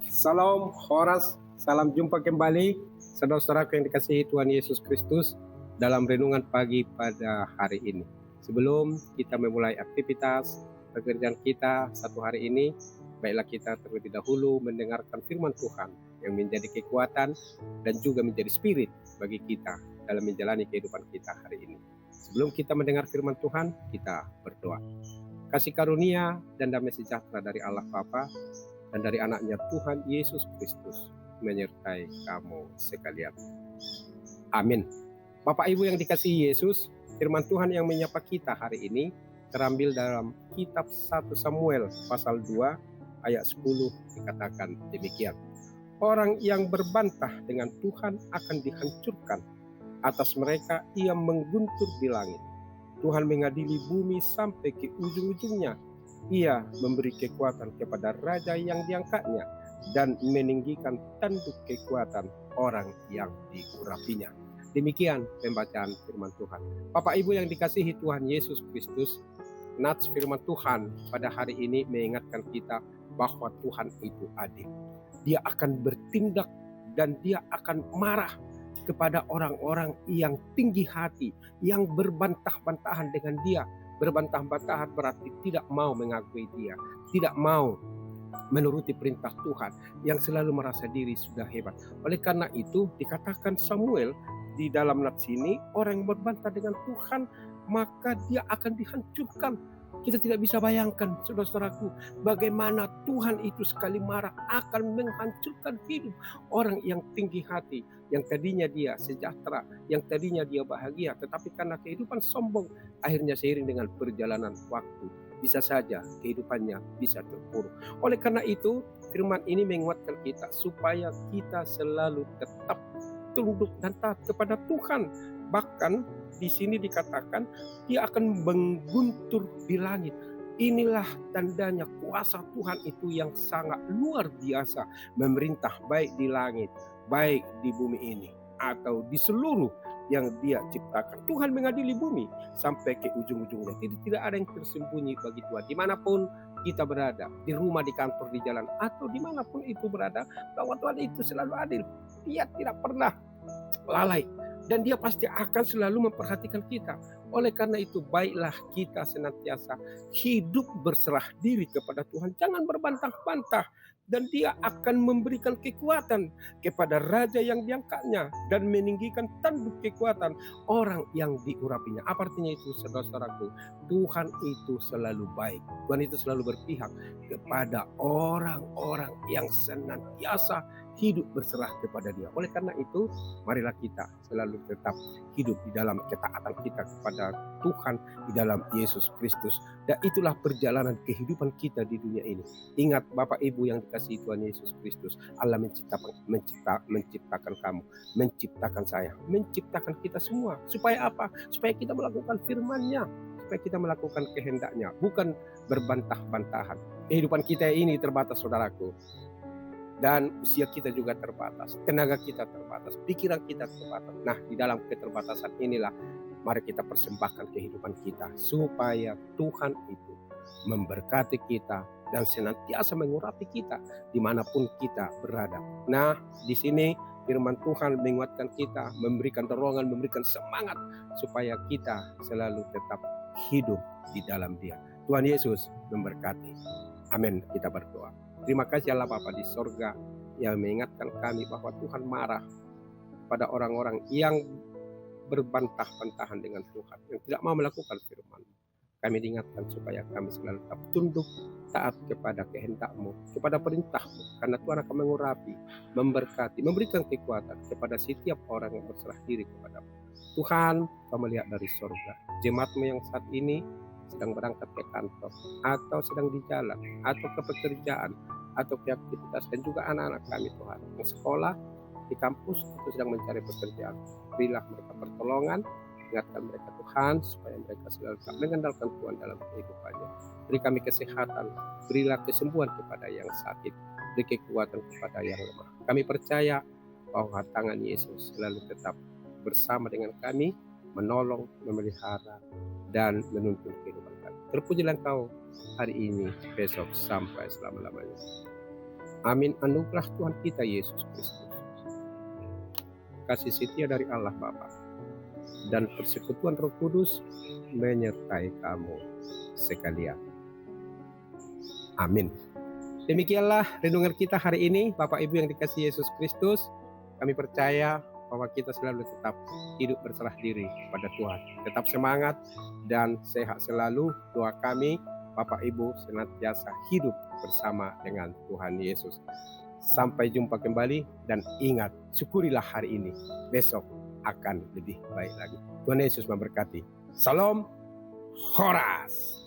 Salam Horas, salam jumpa kembali saudara-saudara yang dikasihi Tuhan Yesus Kristus dalam renungan pagi pada hari ini. Sebelum kita memulai aktivitas pekerjaan kita satu hari ini, baiklah kita terlebih dahulu mendengarkan firman Tuhan yang menjadi kekuatan dan juga menjadi spirit bagi kita dalam menjalani kehidupan kita hari ini. Sebelum kita mendengar firman Tuhan, kita berdoa. Kasih karunia dan damai sejahtera dari Allah Bapa dan dari anaknya Tuhan Yesus Kristus menyertai kamu sekalian. Amin. Bapak Ibu yang dikasihi Yesus, firman Tuhan yang menyapa kita hari ini terambil dalam kitab 1 Samuel pasal 2 ayat 10 dikatakan demikian. Orang yang berbantah dengan Tuhan akan dihancurkan, atas mereka ia mengguntur di langit. Tuhan mengadili bumi sampai ke ujung-ujungnya. Ia memberi kekuatan kepada raja yang diangkatnya dan meninggikan tanduk kekuatan orang yang diurapinya. Demikian pembacaan firman Tuhan. Bapak Ibu yang dikasihi Tuhan Yesus Kristus, nats firman Tuhan pada hari ini mengingatkan kita bahwa Tuhan itu adil. Dia akan bertindak dan dia akan marah kepada orang-orang yang tinggi hati, yang berbantah-bantahan dengan dia. Berbantah-bantahan berarti tidak mau mengakui dia, tidak mau menuruti perintah Tuhan, yang selalu merasa diri sudah hebat. Oleh karena itu dikatakan Samuel di dalam nats ini, orang yang berbantah dengan Tuhan maka dia akan dihancurkan. Kita tidak bisa bayangkan, saudara-saudaraku, bagaimana Tuhan itu sekali marah akan menghancurkan hidup orang yang tinggi hati, yang tadinya dia sejahtera, yang tadinya dia bahagia, tetapi karena kehidupan sombong, akhirnya seiring dengan perjalanan waktu, bisa saja kehidupannya bisa terpuruk. Oleh karena itu, firman ini menguatkan kita supaya kita selalu tetap tunduk dan taat kepada Tuhan. Bahkan di sini dikatakan dia akan mengguntur di langit. Inilah tandanya kuasa Tuhan itu yang sangat luar biasa memerintah baik di langit, baik di bumi ini atau di seluruh yang dia ciptakan. Tuhan mengadili bumi sampai ke ujung-ujungnya. Tidak ada yang tersembunyi bagi Tuhan. Dimanapun kita berada, di rumah, di kantor, di jalan, atau dimanapun itu berada, bahwa Tuhan itu selalu adil. Dia tidak pernah lalai. Dan dia pasti akan selalu memperhatikan kita. Oleh karena itu, baiklah kita senantiasa hidup berserah diri kepada Tuhan. Jangan berbantah-bantah. Dan dia akan memberikan kekuatan kepada raja yang diangkatnya dan meninggikan tanduk kekuatan orang yang diurapinya. Apa artinya itu, saudara-saudaraku? Tuhan itu selalu baik. Tuhan itu selalu berpihak kepada orang-orang yang senantiasa hidup berserah kepada dia. Oleh karena itu, marilah kita selalu tetap hidup di dalam ketaatan kita kepada Tuhan di dalam Yesus Kristus. Dan itulah perjalanan kehidupan kita di dunia ini. Ingat Bapak Ibu yang dikasihi Tuhan Yesus Kristus, Allah menciptakan kamu, menciptakan saya, menciptakan kita semua. Supaya apa? Supaya kita melakukan firman-Nya, supaya kita melakukan kehendak-Nya, bukan berbantah-bantahan. Kehidupan kita ini terbatas, saudaraku. Dan usia kita juga terbatas, tenaga kita terbatas, pikiran kita terbatas. Nah, di dalam keterbatasan inilah mari kita persembahkan kehidupan kita supaya Tuhan itu memberkati kita dan senantiasa mengurapi kita dimanapun kita berada. Nah, di sini firman Tuhan menguatkan kita, memberikan dorongan, memberikan semangat supaya kita selalu tetap hidup di dalam Dia. Tuhan Yesus memberkati. Amin. Kita berdoa. Terima kasih Allah Bapa di sorga yang mengingatkan kami bahwa Tuhan marah pada orang-orang yang berbantah-bantahan dengan Tuhan, yang tidak mau melakukan firman. Kami diingatkan supaya kami selalu tetap tunduk, taat kepada kehendak-Mu, kepada perintah-Mu, karena Tuhan akan mengurapi, memberkati, memberikan kekuatan kepada setiap orang yang berserah diri kepada-Mu. Tuhan, Kau melihat dari sorga, jemaat-Mu yang saat ini sedang berangkat ke kantor, atau sedang di jalan, atau ke pekerjaan, atau ke aktivitas, dan juga anak-anak kami Tuhan yang sekolah, di kampus, atau sedang mencari pekerjaan. Berilah mereka pertolongan, ingatkan mereka Tuhan, supaya mereka selalu mengandalkan Tuhan dalam kehidupannya. Beri kami kesehatan, berilah kesembuhan kepada yang sakit, beri kekuatan kepada yang lemah. Kami percaya bahwa tangan Yesus selalu tetap bersama dengan kami, menolong, memelihara, dan menuntun kehidupan kami. Terpujilah Engkau hari ini, besok, sampai selama-lamanya. Amin. Anugerah Tuhan kita Yesus Kristus, kasih setia dari Allah Bapa, dan persekutuan Roh Kudus menyertai kamu sekalian. Amin. Demikianlah renungan kita hari ini, Bapak Ibu yang dikasihi Yesus Kristus. Kami percaya bahwa kita selalu tetap hidup berserah diri pada Tuhan. Tetap semangat dan sehat selalu. Doa kami, Bapak Ibu senantiasa hidup bersama dengan Tuhan Yesus. Sampai jumpa kembali, dan ingat, syukurilah hari ini. Besok akan lebih baik lagi. Tuhan Yesus memberkati. Salam Horas.